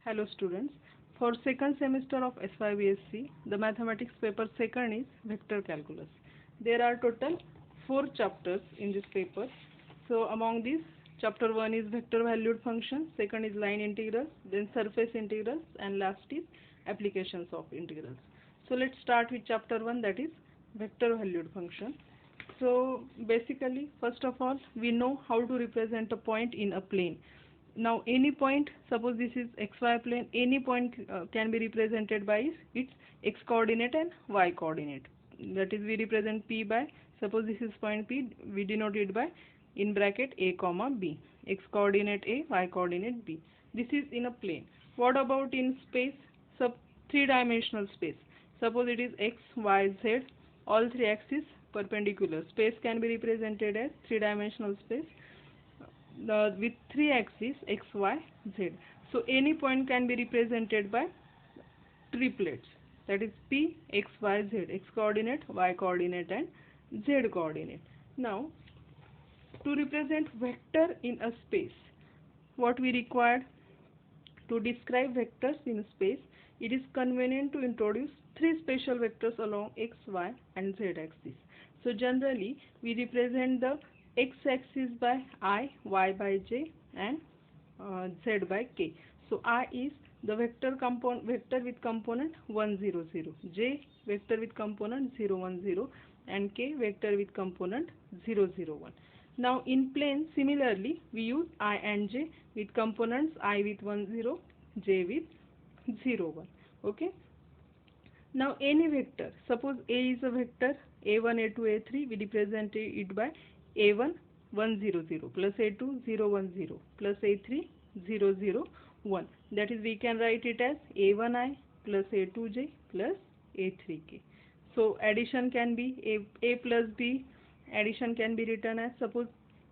Hello students. For second semester of SYBSC, the mathematics paper second is vector calculus. There are total 4 chapters in this paper. So among these, chapter 1 is vector valued function, second is line integrals, then surface integrals, and last is applications of integrals. So let's start with chapter 1, that is vector valued function. So basically, first of all, we know how to represent a point in a plane. Now any point, suppose this is xy plane, any point can be represented by its x coordinate and y coordinate. That is, we represent P by, suppose this is point P, we denote it by in bracket a comma b, x coordinate a, y coordinate b. This is in a plane. What about in space? Sub three-dimensional space. Suppose it is x, y, z, all three axes perpendicular. Space can be represented as three-dimensional space with three axes x, y, z. So any point can be represented by triplets, that is P, x, y, z, x coordinate, y coordinate, and z coordinate. Now to represent vector in a space, what we require to describe vectors in space, it is convenient to introduce three special vectors along x, y, and z axis. So generally we represent the x-axis by I, y by j, and z by k. So I is the vector with component 1 0 0, j vector with component 0 1 0, and k vector with component 0 0 1. Now in plane, similarly we use I and j with components I with 1 0, j with 0 1. Okay. Now any vector, suppose A is a vector, a1, a2, a3, we represent it by a1 1 0 0 plus a2 0 1 0 plus a3 0 0 1. That is, we can write it as a1i plus a2j plus a3k. So addition can be a plus b, addition can be written as, suppose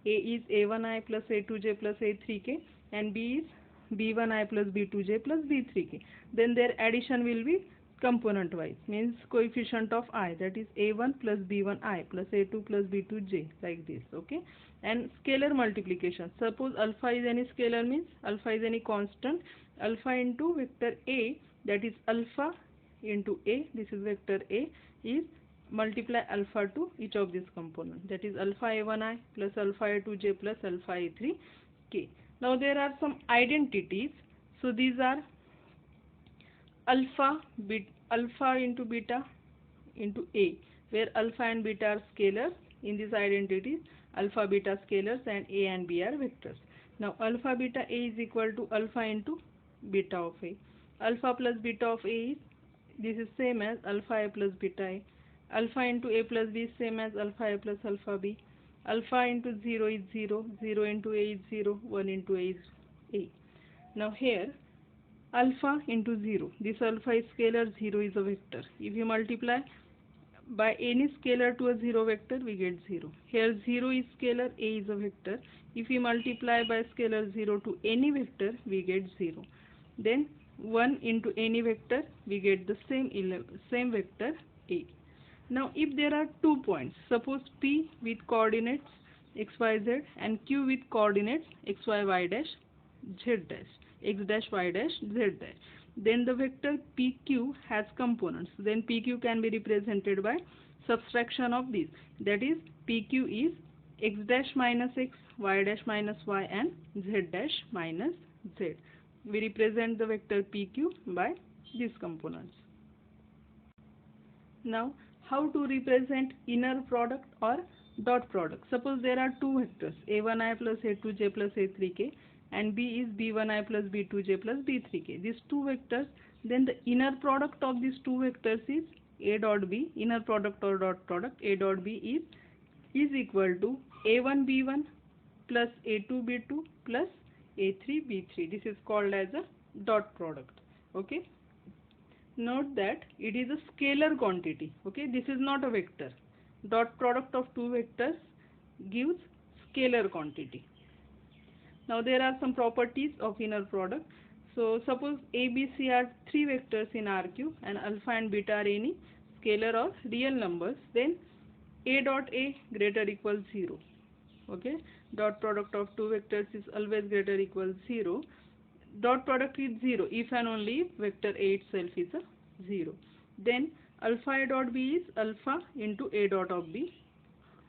a is a1i plus a2j plus a3k and b is b1i plus b2j plus b3k. Then their addition will be component wise, means coefficient of I, that is a1 plus b1i plus a2 plus b2j, like this. Okay. And scalar multiplication, suppose alpha is any scalar, means alpha is any constant, alpha into vector a, that is alpha into a, this is vector a, is multiply alpha to each of these components, that is alpha a1i plus alpha a2j plus alpha a3k. Now there are some identities. So these are alpha into beta into a, where alpha and beta are scalars. In these identities, alpha beta scalars and a and b are vectors. Now alpha beta a is equal to alpha into beta of a. Alpha plus beta of a is, this is same as alpha a plus beta a. Alpha into a plus b is same as alpha a plus alpha b. Alpha into 0 is 0, 0 into a is 0, 1 into a is a. Now here alpha into 0, this alpha is scalar, 0 is a vector. If you multiply by any scalar to a 0 vector, we get 0. Here 0 is scalar, a is a vector. If we multiply by scalar 0 to any vector, we get 0. Then 1 into any vector, we get the same vector a. Now if there are 2 points, suppose P with coordinates x, y, z and Q with coordinates x, y, y dash, z dash, x dash, y dash, z dash, then the vector PQ has components. Then PQ can be represented by subtraction of these. That is, PQ is x dash minus x, y dash minus y, and z dash minus z. We represent the vector PQ by these components. Now, how to represent inner product or dot product? Suppose there are two vectors, a1i plus a2j plus a3k, and b is b1i plus b2j plus b3k. These two vectors, then the inner product of these two vectors is a dot b, inner product or dot product, a dot b is equal to a1 b1 plus a2 b2 plus a3 b3. This is called as a dot product. Okay. Note that it is a scalar quantity. Okay, this is not a vector. Dot product of two vectors gives scalar quantity. Now there are some properties of inner product. So suppose A, B, C are three vectors in RQ and alpha and beta are any scalar or real numbers, then A dot A greater equals 0. Okay, dot product of two vectors is always greater equals 0. dot product is 0 if and only if vector A itself is a 0. Then alpha A dot B is alpha into A dot of B,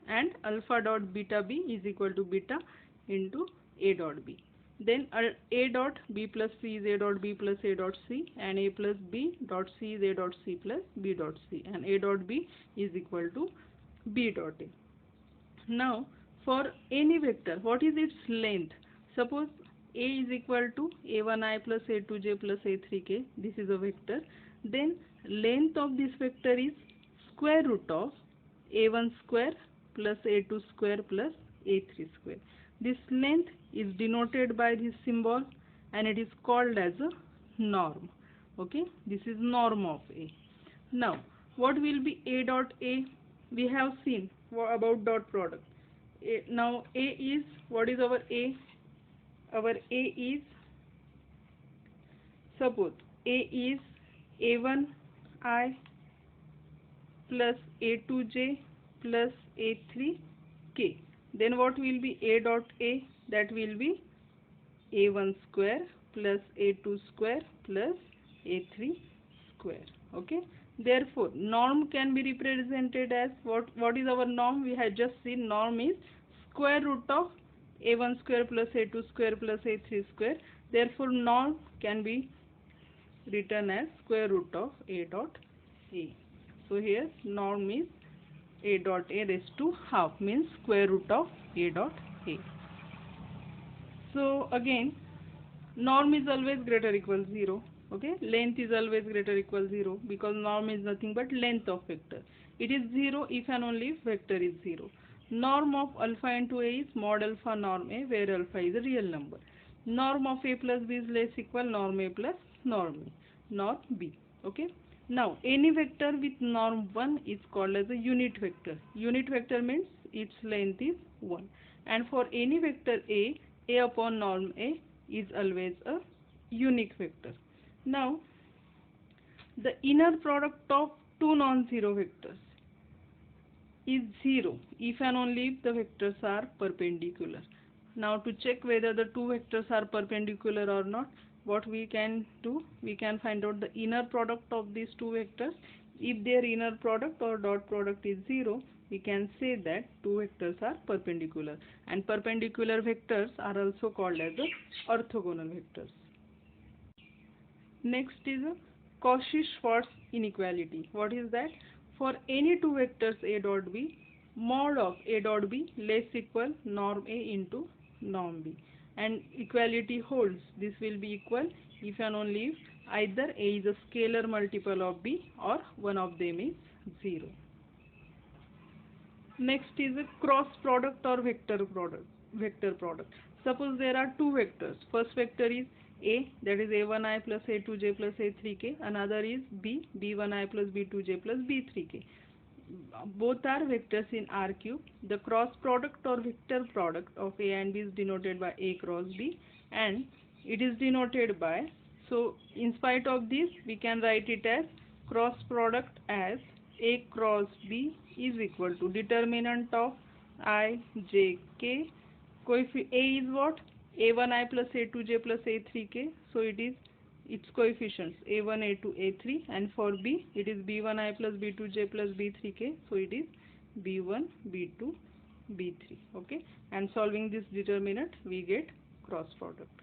and alpha dot beta B is equal to beta into A dot B. Then A dot B plus C is A dot B plus A dot C, and A plus B dot C is A dot C plus B dot C, and A dot B is equal to B dot A. Now for any vector, what is its length? Suppose A is equal to A1I plus A2J plus A3K, this is a vector. Then length of this vector is square root of A1 square plus A2 square plus A3 square. This length is denoted by this symbol and it is called as a norm. Okay, this is norm of A. Now what will be A dot A? We have seen about dot product. Now A is, what is our A? Our A is, suppose A is A1I plus A2J plus A3K. Then what will be A dot A? That will be A1 square plus A2 square plus A3 square. Okay. Therefore, norm can be represented as what is our norm? We had just seen norm is square root of A1 square plus A2 square plus A3 square. Therefore, norm can be written as square root of A dot A. So here norm is A dot A raised to half, means square root of A dot A. So again, norm is always greater or equal 0. Okay, length is always greater or equal 0 because norm is nothing but length of vector. It is 0 if and only if vector is 0. Norm of alpha into A is mod alpha norm A, where alpha is a real number. Norm of A plus B is less equal norm A plus norm A, norm B. Okay. Now any vector with norm 1 is called as a unit vector. Unit vector means its length is 1. And for any vector A upon norm A is always a unique vector. Now the inner product of two non-zero vectors is 0 if and only if the vectors are perpendicular. Now to check whether the two vectors are perpendicular or not, what we can do, we can find out the inner product of these two vectors. If their inner product or dot product is 0, we can say that two vectors are perpendicular, and perpendicular vectors are also called as the orthogonal vectors. Next is a Cauchy-Schwarz inequality. What is that? For any two vectors A dot B, mod of A dot B less equal norm A into norm B, and equality holds. This will be equal if and only if either A is a scalar multiple of B or one of them is 0. Next is a cross product or vector product. Suppose there are two vectors. First vector is A, that is A1I plus A2J plus A3K. Another is B, B1I plus B2J plus B3K. Both are vectors in R cube. The cross product or vector product of A and B is denoted by A cross B, and it is denoted by, so in spite of this we can write it as cross product as A cross B is equal to determinant of I, J, K. A is what? A1I plus A2J plus A3K. So it is its coefficients A1, A2, A3, and for B it is B1I plus B2J plus B3K. So it is B1, B2, B3. Okay, and solving this determinant we get cross product.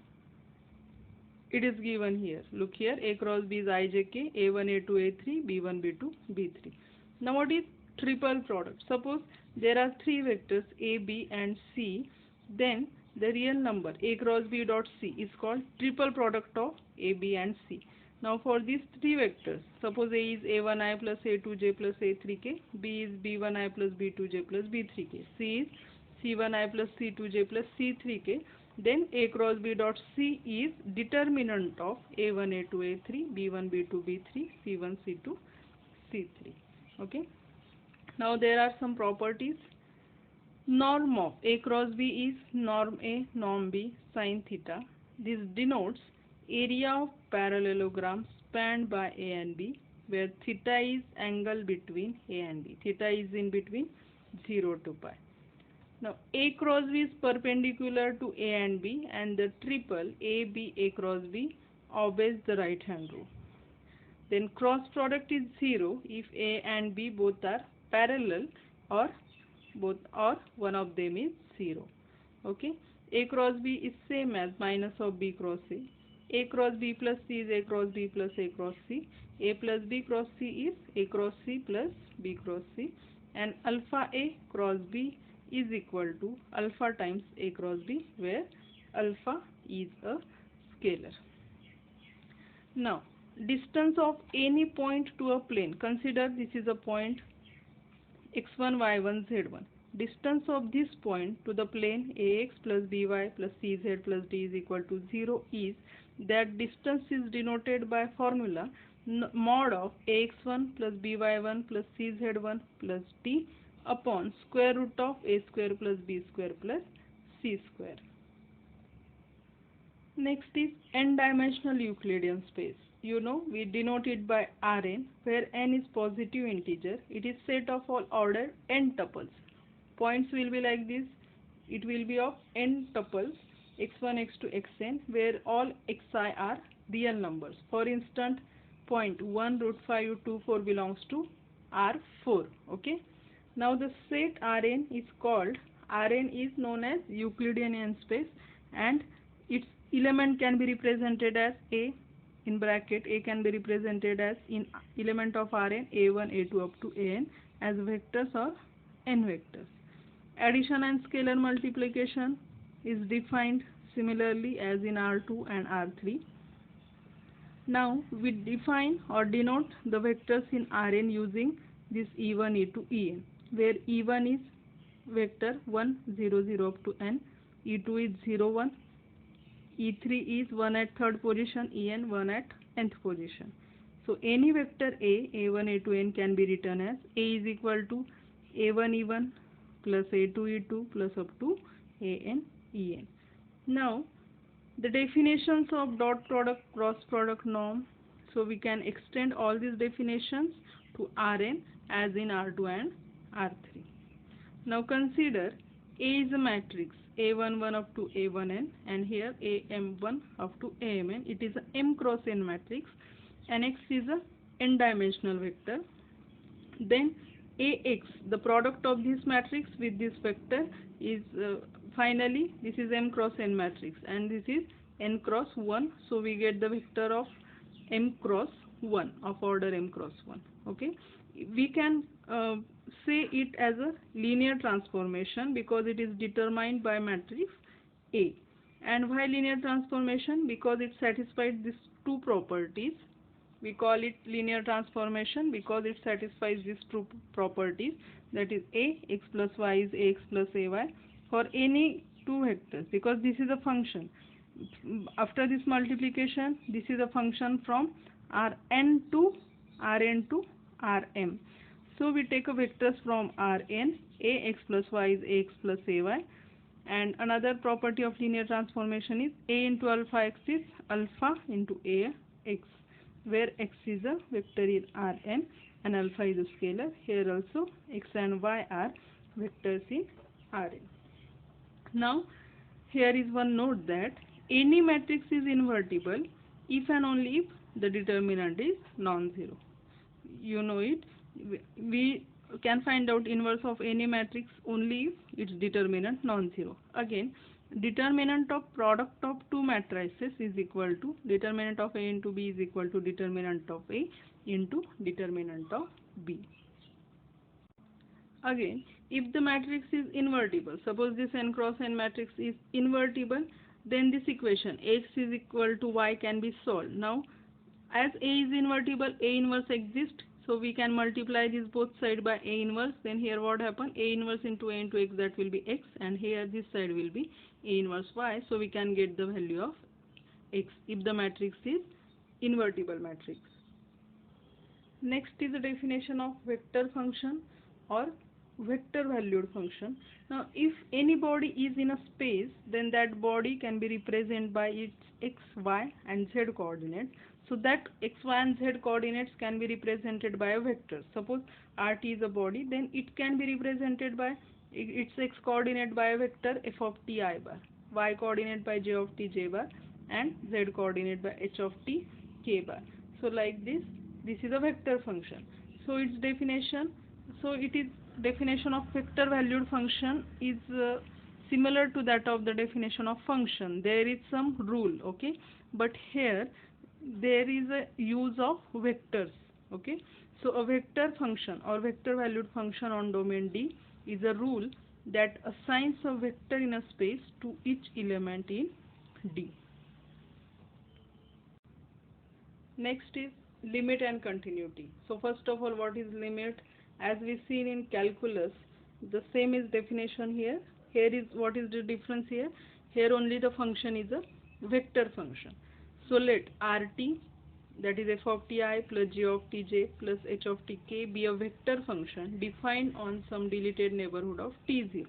It is given here. Look here, A cross B is IJK, A1, A2, A3, B1, B2, B3. Now what is triple product? Suppose there are three vectors A, B and C, then the real number A cross B dot C is called triple product of A, B and C. Now for these three vectors, suppose A is A1I plus A2J plus A3K, B is B1I plus B2J plus B3K, C is C1I plus C2J plus C3K, then A cross B dot C is determinant of A1, A2, A3, B1, B2, B3, C1, C2, C3. Okay. Now there are some properties. Norm of A cross B is norm A, norm B, sin theta. This denotes area of parallelogram spanned by A and B, where theta is angle between A and B. Theta is in between 0 to pi. Now A cross B is perpendicular to A and B, and the triple A B A cross B obeys the right hand rule. Then cross product is 0 if A and B both are parallel, or one of them is 0. Okay, A cross B is same as minus of B cross A. A cross B plus C is A cross B plus A cross C. A plus B cross C is A cross C plus B cross C, and alpha A cross B is equal to alpha times A cross B, where alpha is a scalar. Now, distance of any point to a plane. Consider this is a point x1, y1, z1. Distance of this point to the plane ax plus by plus cz plus d is equal to 0 is, that distance is denoted by formula mod of ax1 plus by1 plus cz1 plus d upon square root of a square plus b square plus c square. Next is n-dimensional Euclidean space. You know, we denote it by Rn, where n is positive integer. It is set of all order n tuples. Points will be like this. It will be of n tuples x1, x2, xn, where all xi are real numbers. For instance, point 1, root 5, 2, 4 belongs to R4. Okay. Now the set Rn is called, Rn is known as Euclidean n space, and its element can be represented as A, in bracket A can be represented as in element of Rn a1, a2 up to an as vectors or n vectors. Addition and scalar multiplication is defined similarly as in R2 and R3. Now we define or denote the vectors in Rn using this e1, e2, en, where e1 is vector 1, 0, 0 up to n, e2 is 0, 1, E3 is 1 at third position, En 1 at nth position. So any vector A, A1, A2, N can be written as A is equal to A1, E1 plus A2, E2 plus up to An, En. Now the definitions of dot product, cross product, norm. So we can extend all these definitions to Rn as in R2 and R3. Now consider A is a matrix A11 up to A1n, and here AM1 up to AMN. It is a M cross N matrix, and X is a n-dimensional vector. Then AX, the product of this matrix with this vector, is finally this is M cross N matrix, and this is N cross 1. So we get the vector of M cross 1 of order M cross 1. Okay, we can say it as a linear transformation because it is determined by matrix A. And why linear transformation? Because it satisfies these two properties. We call it linear transformation because it satisfies these two properties, that is A, x plus y is ax plus ay for any two vectors, because this is a function. After this multiplication, this is a function from Rn to Rm. So we take a vectors from Rn, ax plus y is ax plus ay, and another property of linear transformation is A into alpha x is alpha into ax, where x is a vector in Rn and alpha is a scalar. Here also x and y are vectors in Rn. Now here is one note that any matrix is invertible if and only if the determinant is non-zero. You know it. We can find out inverse of any matrix only if its determinant non-zero. Again, determinant of product of two matrices is equal to determinant of A into B is equal to determinant of A into determinant of B. Again, if the matrix is invertible, suppose this n cross n matrix is invertible, then this equation x is equal to y can be solved. Now, as A is invertible, A inverse exists, so we can multiply this both side by A inverse. Then here what happen? A inverse into A into x, that will be x, and here this side will be A inverse y, so we can get the value of x if the matrix is invertible matrix. Next is the definition of vector function or vector valued function. Now if any body is in a space, then that body can be represented by its x, y and z coordinates. So that x, y and z coordinates can be represented by a vector. Suppose RT is a body, then it can be represented by its x coordinate by a vector f of t I bar, y coordinate by j of t j bar, and z coordinate by h of t k bar. So like this is a vector function. So its definition, definition of vector valued function is similar to that of the definition of function. There is some rule, okay, but here there is a use of vectors, okay. So a vector function or vector valued function on domain D is a rule that assigns a vector in a space to each element in D. Next is limit and continuity. So first of all, what is limit? As we seen in calculus, the same is definition here. Here is what is the difference here? Here only the function is a vector function. So let Rt, that is f of ti plus g of tj plus h of tk, be a vector function defined on some deleted neighborhood of t0.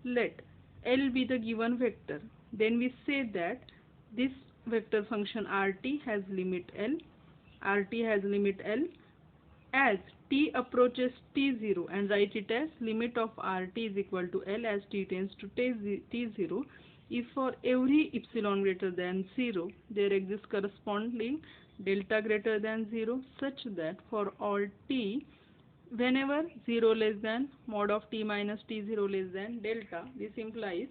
Let L be the given vector. Then we say that this vector function Rt has limit L. Rt has limit L as t approaches t0, and write it as limit of Rt is equal to L as t tends to t0 if for every epsilon greater than 0 there exists corresponding delta greater than 0, such that for all t whenever 0 less than mod of t minus t0 less than delta, this implies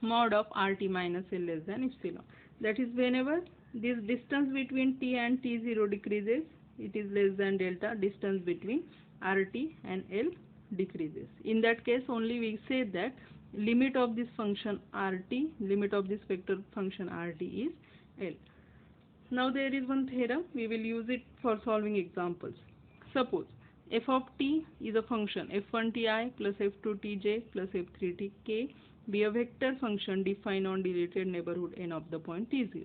mod of Rt minus L less than epsilon. That is, whenever this distance between t and t0 decreases, it is less than delta, distance between Rt and L decreases. In that case only we say that limit of this function Rt, limit of this vector function Rt is L. Now there is one theorem, we will use it for solving examples. Suppose f of t is a function f1ti plus f2tj plus f3tk be a vector function defined on deleted neighborhood n of the point t0,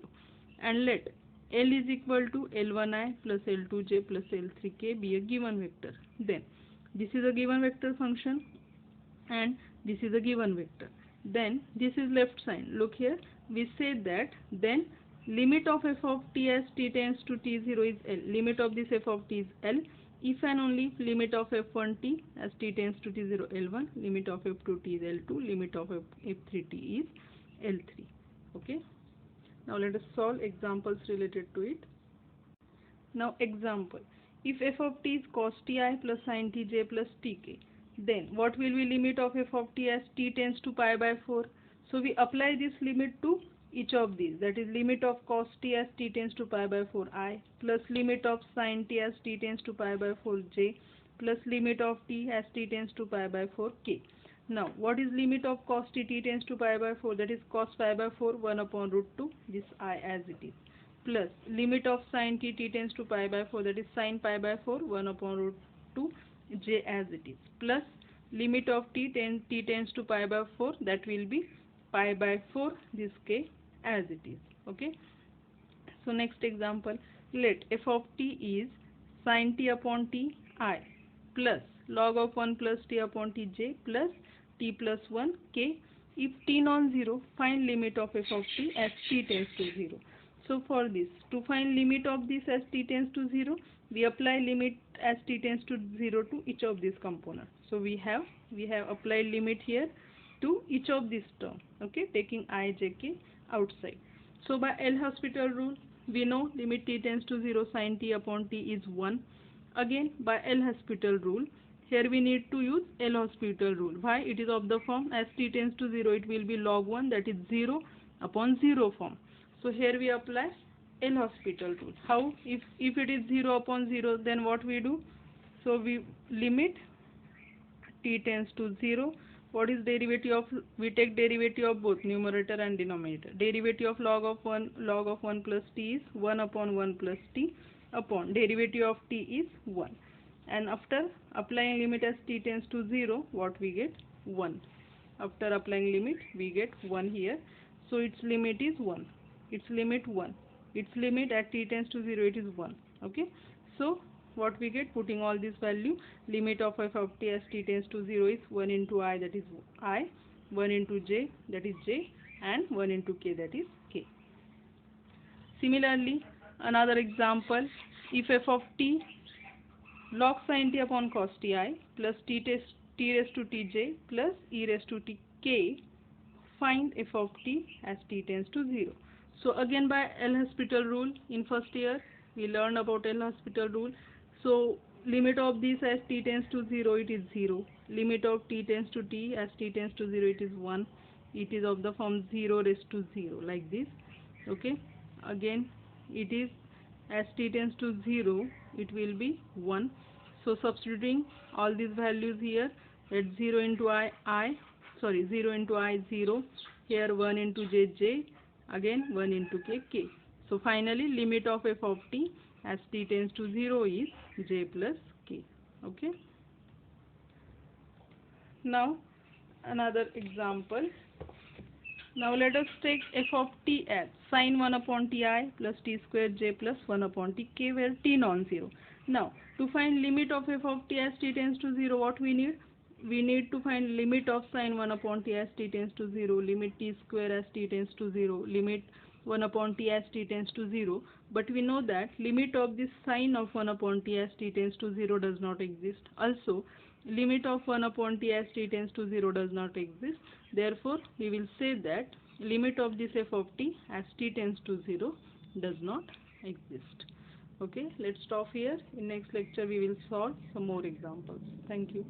and let L is equal to L1i plus L2j plus L3k be a given vector. Then this is a given vector function and this is a given vector. Then this is left sign. Look here, we say that then limit of f of t as t tends to t0 is L. Limit of this f of t is L if and only limit of f1t as t tends to t0 L1, limit of f2t is L2, limit of f3t is L3. Okay. Now let us solve examples related to it. Now example, if f of t is cos ti plus sin tj plus tk, then what will be limit of f of t as t tends to pi by 4? So we apply this limit to each of these, that is limit of cos t as t tends to pi by 4i plus limit of sin t as t tends to pi by 4j plus limit of t as t tends to pi by 4k. Now what is limit of cos t tends to pi by 4, that is cos pi by 4 1 upon root 2, this I as it is, plus limit of sin t tends to pi by 4, that is sin pi by 4 1 upon root 2 j as it is, plus limit of t tends to pi by 4, that will be pi by 4 this k as it is. Okay. So next example, let f of t is sin t upon t I plus log of 1 plus t upon t j plus t plus 1 k. If t non-zero, find limit of f of t as t tends to 0. So for this, to find limit of this as t tends to 0, we apply limit as t tends to 0 to each of these components. So we have applied limit here to each of these terms, okay, taking I, j, k outside. So by L'Hospital rule, we know limit t tends to 0 sin t upon t is 1. Again by L'Hospital rule, here we need to use L'Hospital rule. Why? It is of the form as t tends to 0, it will be log 1, that is 0 upon 0 form. So here we apply L'Hospital rule. How? If it is 0 upon 0, then what we do? So we limit t tends to 0. What is derivative of? We take derivative of both numerator and denominator. Derivative of log of 1 plus t is 1 upon 1 plus t upon derivative of t is 1. And after applying limit as t tends to 0, what we get? 1. After applying limit, we get 1 here. So its limit is 1. Its limit 1. Its limit at t tends to 0, it is 1. Okay. So what we get, putting all this value, limit of f of t as t tends to 0 is 1 into I, that is I, 1 into j, that is j, and 1 into k, that is k. Similarly, another example, if f of t log sin t upon cos ti plus t t raised to tj plus e raised to tk. Find f of t as t tends to 0. So again by L'Hospital rule, in first year we learned about L'Hospital rule. So limit of this as t tends to 0, it is 0. Limit of t tends to t as t tends to 0, it is 1. It is of the form 0 raised to 0, like this. Okay. Again it is as t tends to 0, it will be 1. So substituting all these values here, at 0 into sorry, 0 into I 0, here 1 into j j, again 1 into k k. So finally limit of f of t as t tends to 0 is j plus k. Okay. Now another example. Now let us take f of t as sin 1 upon ti plus t square j plus 1 upon t k, where t non-zero. Now to find limit of f of t as t tends to 0, what we need? We need to find limit of sin 1 upon t as t tends to 0, limit t square as t tends to 0, limit 1 upon t as t tends to 0. But we know that limit of this sin of 1 upon t as t tends to 0 does not exist. Also, limit of 1 upon t as t tends to 0 does not exist. Therefore, we will say that limit of this f of t as t tends to 0 does not exist. Okay, let's stop here. In next lecture, we will solve some more examples. Thank you.